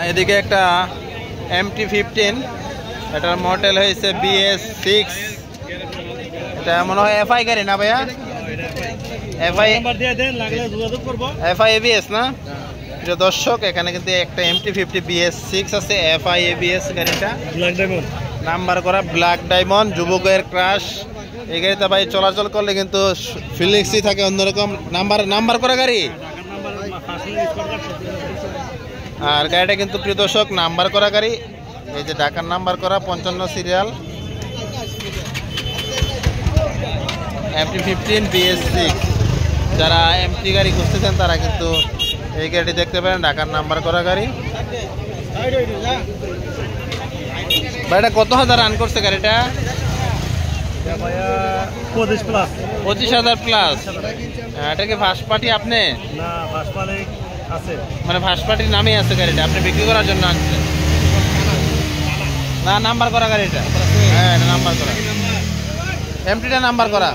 এদিকে একটা MT-15, এটার মডেল হয়েছে BS6। এটা মনে হয় FI গাড়ি না ভাইয়া? FI ABS না? প্রিয় দর্শক, এখানে কিন্তু একটা MT-50 BS6 আছে, FI ABS গাড়িটা, নাম্বার করা ব্ল্যাক ডায়মন্ড, যুবকের ক্রাশ। এই গাড়িতে ভাই চলাচল করলে কিন্তু ফিলিংসই থাকে অন্যরকম। নাম্বার করা গাড়ি, আর গাড়িটা কিন্তু প্রিয় দর্শক নাম্বার করা গাড়ি। এই যে ঢাকার নাম্বার করা 55 সিরিয়াল MT-15 BS6। যারা MT গাড়ি খুঁজতেছেন তারা কিন্তু এই গাড়িটি দেখতে পারেন, ঢাকার নাম্বার করা গাড়ি। ভাইটা কত হাজার রান করছে গাড়িটা? 25,000 প্লাস। এটা কি ফার্স্ট পার্টি আপনি? না, ফার্স্ট পার্টি আছে, মানে ফার্স্ট পার্টির নামে আছে গাড়িটা, আপনি বিক্রি করার জন্য আনছেন? না, নাম্বার করা গাড়িটা। হ্যাঁ, এটা নাম্বার করা, MT-টা নাম্বার করা।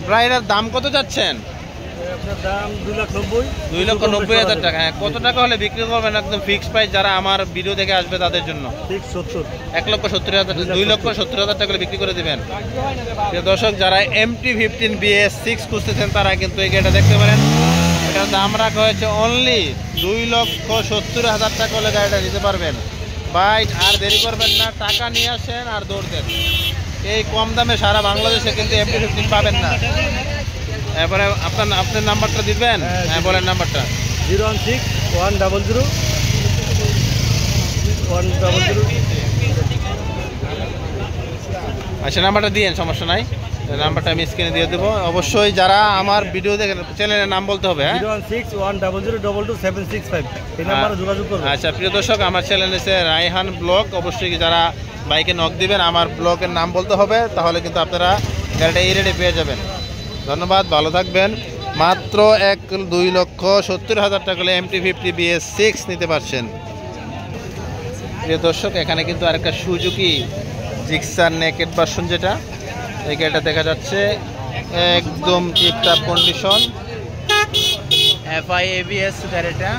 প্রায় এটার দাম কত যাচ্ছেন? দাম 2,90,000 টাকা। হ্যাঁ, কত টাকা হলে বিক্রি করবেন একদম ফিক্সড প্রাইস? যারা আমার ভিডিও দেখে আসবে তাদের জন্য 1,70,000, 2,70,000 টাকা বিক্রি করে দিবেন। দর্শক, যারা MT-15 BS6 খুঁজতেছেন তারা কিন্তু এই গাড়িটা দেখতে পারেন। এটার দাম রাখা হয়েছে অনলি 2,70,000 টাকা হলে গাড়িটা নিতে পারবেন। ভাই আর দেরি করবেন না, টাকা নিয়ে আসেন আর দৌড় দেন। এই কম দামে সারা বাংলাদেশে কিন্তু MT-15 পাবেন না। এরপরে আপনার নাম্বারটা দিবেন? হ্যাঁ, বলেন নাম্বারটা। 016-100-100। আচ্ছা, নাম্বারটা দিয়েন, সমস্যা নাই, নাম্বারটা আমি স্ক্রিনে দিয়ে দেবো। অবশ্যই যারা আমার ভিডিও দেখেন, চ্যানেলের নাম বলতে হবে। 016-100-2265 এই নাম্বারে যোগাযোগ করুন। আচ্ছা, প্রিয় দর্শক, আমার চ্যানেল হচ্ছে রায়হান ব্লগ। অবশ্যই যারা বাইকে নক দিবেন আমার ব্লগের নাম বলতে হবে, তাহলে কিন্তু আপনারা গাড়িটা এই রেটে পেয়ে যাবেন। ধন্যবাদ, ভালো থাকবেন। মাত্র 2,70,000 টাকা হলে MT-50 BS6 নিতে পারছেন। প্রিয় দর্শক, এখানে কিন্তু আরেকটা সুজুকি জিক্সার নেকেড ভার্সন, যেটা এই গাড়িটা দেখা যাচ্ছে একদম টিপটপ কন্ডিশন, FI ABS গাড়িটা,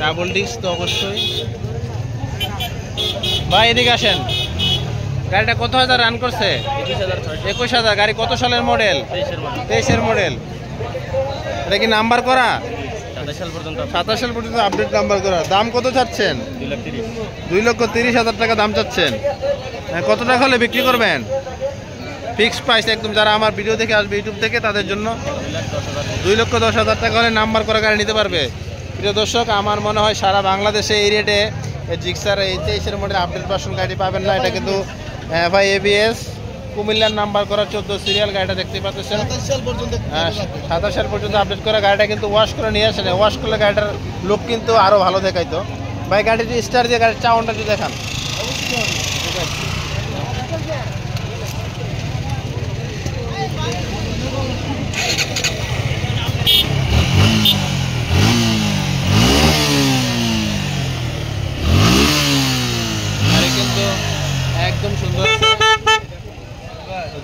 ডাবল ডিস্ক তো অবশ্যই। ভাই এদিকে আসেন, গাড়িটা কত হাজার রান করছে? 21,000। গাড়ি কত সালের মডেল? 23-এর মডেল। এটা কি নাম্বার করা? 27 সাল পর্যন্ত আপডেট নাম্বার করা। দাম কত চাচ্ছেন? 2,30,000 টাকা দাম চাচ্ছেন। কত টাকা হলে বিক্রি করবেন? ফিক্সড প্রাইস একদম। যারা আমার ভিডিও দেখে আসবে ইউটিউব থেকে তাদের জন্য 2,10,000 টাকা হলে নাম্বার করা গাড়ি নিতে পারবে। প্রিয় দর্শক, আমার মনে হয় সারা বাংলাদেশে এই রেটে জিক্সার এই 23-এর মডেল আপডেট ভার্সন গাড়ি পাবেন না। এটা কিন্তু FI ABS কুমিল্লার নাম্বার করা 14 সিরিয়াল গাড়িটা দেখতে পাচ্ছেন। 27 সাল পর্যন্ত আপডেট করা গাড়িটা কিন্তু ওয়াশ করে নিয়ে আসেন। ওয়াশ করলে গাড়িটার লুক কিন্তু আরও ভালো দেখাইতো। ভাই গাড়িটি স্টার দিয়ে গাড়ির চাউনটা যদি দেখান। কিন্তু একদম সুন্দর।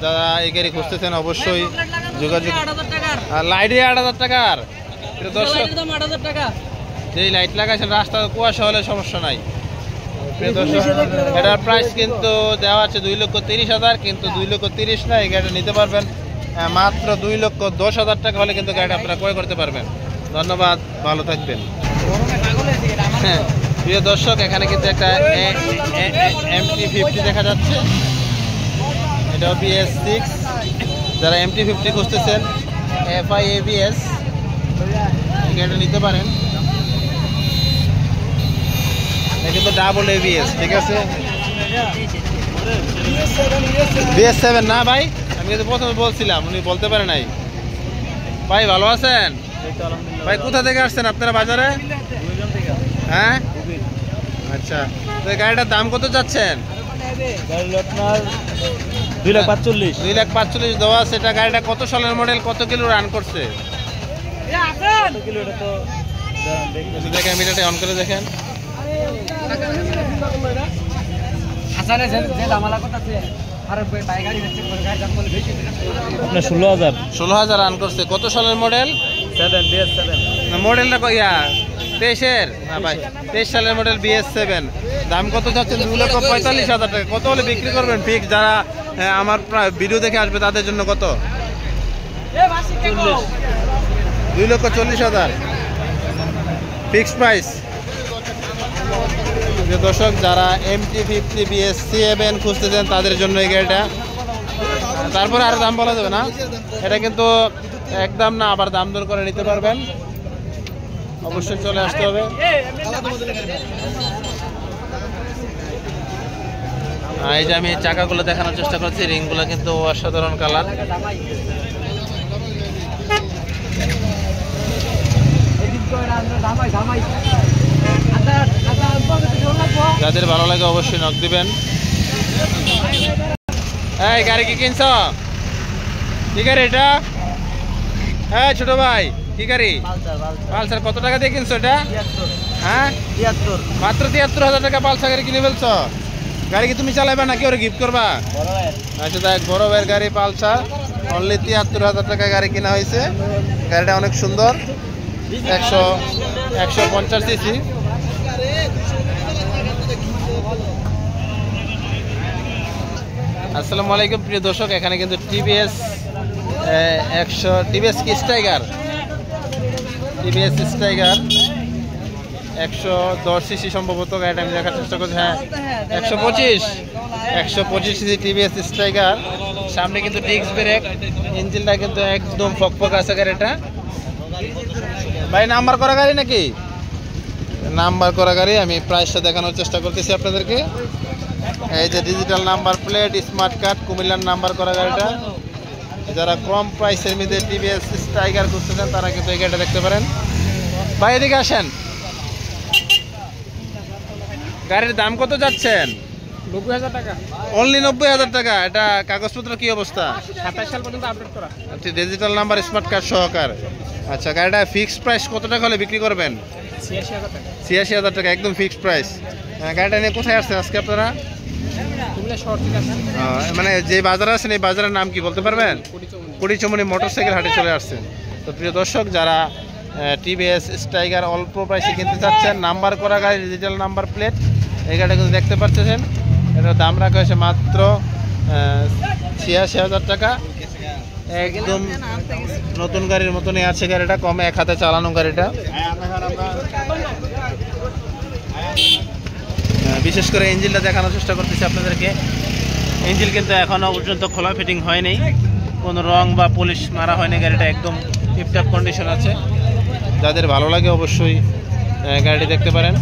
যারা এই গাড়ি খুঁজতেছেন অবশ্যই যোগাযোগ। লাইটে 8,000 টাকার। যেই লাইট লাগাইছেন রাস্তা কুয়াশা হলে সমস্যা নাই। এটার প্রাইস কিন্তু দেওয়া আছে 2,30,000, কিন্তু 2,30,000 না, এই গাড়িটা নিতে পারবেন মাত্র 2,10,000 টাকা হলে কিন্তু গাড়িটা আপনারা ক্রয় করতে পারবেন। ধন্যবাদ, ভালো থাকবেন। হ্যাঁ, প্রিয় দর্শক, এখানে কিন্তু একটা MT-50 দেখা যাচ্ছে, এটাও BS6। যারা MT-50 খুঁজতেছেন FI ABS এই গাড়িটা নিতে পারেন। এটা কিন্তু ডাবল ABS, ঠিক আছে। BS7 না ভাই, আমি কিন্তু প্রথমে বলছিলাম, উনি বলতে পারে নাই। ভাই ভালো আছেন? ভাই কোথা থেকে আসছেন আপনারা বাজারে? হ্যাঁ, আচ্ছা। তো এই গাড়িটার দাম কত চাচ্ছেন? 2,45,000 দেওয়া আছে। এটা গাড়িটা কত সালের মডেল, কত কিলো রান করছে? দেখেন, মিটারটা অন করে দেখেন। 16,000 রান করছে। কত সালের মডেল? BS7। মডেলটা ইয়া 23-এর না ভাই 23 সালের মডেল BS7 দাম কত চাচ্ছেন? 2,45,000 টাকা। কত হলে বিক্রি করবেন ফিক্স? যারা আমার ভিডিও দেখে আসবে তাদের জন্য কত? 2,40,000 ফিক্স প্রাইস। দর্শক যারা MT-50 BS7 খুঁজতেছেন তাদের জন্য এই গাড়িটা। তারপরে আর দাম বলা যাবে না, এটা কিন্তু একদম না, আবার দাম দর করে নিতে পারবেন। অবশ্যই চলে আসতে হবে। এই যে আমি চাকাগুলো দেখানোর চেষ্টা করছি, রিংগুলো কিন্তু অসাধারণ কালার। যাদের ভালো লাগে অবশ্যই নক দিবেন। এই গাড়ি কি কিনছ? কি গাড়ি এটা? হ্যাঁ ছোট ভাই, কি গাড়ি? পালসার। কত টাকা দিয়ে কিনছো এটা? হ্যাঁ 73। মাত্র 73,000 টাকা পালসার গাড়ি কিনে ফেলছো। গাড়ি কি তুমি চালাইবা নাকি ওরা গিফট করবা? আচ্ছা দেখ, বড় ভাইয়ের গাড়ি পালসার, অনলি 73,000 টাকা গাড়ি কিনা হয়েছে। গাড়িটা অনেক সুন্দর, 150 সিসি। আসসালামু আলাইকুম প্রিয় দর্শক, এখানে কিন্তু TVS 100 TVS স্ট্রাইকার 110 সিসি সম্ভবত গাড়িটা আমি দেখার চেষ্টা করছি। হ্যাঁ 125 সিসি TVS স্ট্রাইকার। সামনে কিন্তু ডিস্ক ব্রেক, ইঞ্জিনটা কিন্তু একদম ফকফক আছে গাড়িটা। ভাই নাম্বার করা গাড়ি নাকি? নাম্বার করা গাড়ি। আমি প্রাইসটা দেখানোর চেষ্টা করতেছি আপনাদেরকে। এই যে digital number plate, smart card, কুমিল্লার নাম্বার করা গাড়িটা। যারা কম প্রাইসের মধ্যে TVS স্ট্রাইকার খুঁজতেছেন তারা কিন্তু এই গাড়িটা দেখতে পারেন। ভাই এদিকে আসেন। গাড়ির দাম কত যাচ্ছেন? 90,000 টাকা। অনলি 90,000 টাকা। এটা কাগজপত্র কি অবস্থা? 27 সাল পর্যন্ত আপডেট করা। ডিজিটাল নাম্বার, স্মার্ট কার্ড সহকার। আচ্ছা, গাড়িটা ফিক্সড প্রাইস কত টাকা হলে বিক্রি করবেন? 86,000 টাকা। 86,000 টাকা একদম ফিক্সড প্রাইস। গাড়িটা নিয়ে কোথায় আসছেন আজকে আপনারা? কুমিল্লা শহর থেকে আসেন। মানে যে বাজার আছেন এই বাজারের নাম কি বলতে পারবেন? কুড়িচমনি মোটরসাইকেল হাটে চলে আসছেন। তো প্রিয় দর্শক, যারা TVS স্ট্রাইকার অল্প প্রাইসে কিনতে চাচ্ছেন, নাম্বার করা গাড়ি, ডিজিটাল নাম্বার প্লেট, এই গাড়িটা কিন্তু দেখতে পাচ্ছেন। এটার দাম রাখা হয়েছে মাত্র 86,000 টাকা। একদম নতুন গাড়ির মতনই আছে গাড়িটা, কমে এক হাতে চালানো গাড়িটা। বিশেষ করে ইঞ্জিনটা দেখানোর চেষ্টা করতেছি আপনাদেরকে। ইঞ্জিন কিন্তু এখনও পর্যন্ত খোলা ফিটিং হয়নি, কোনো রং বা পলিশ মারা হয়নি। গাড়িটা একদম টিপটপ কন্ডিশন আছে। যাদের ভালো লাগে অবশ্যই গাড়িটি দেখতে পারেন।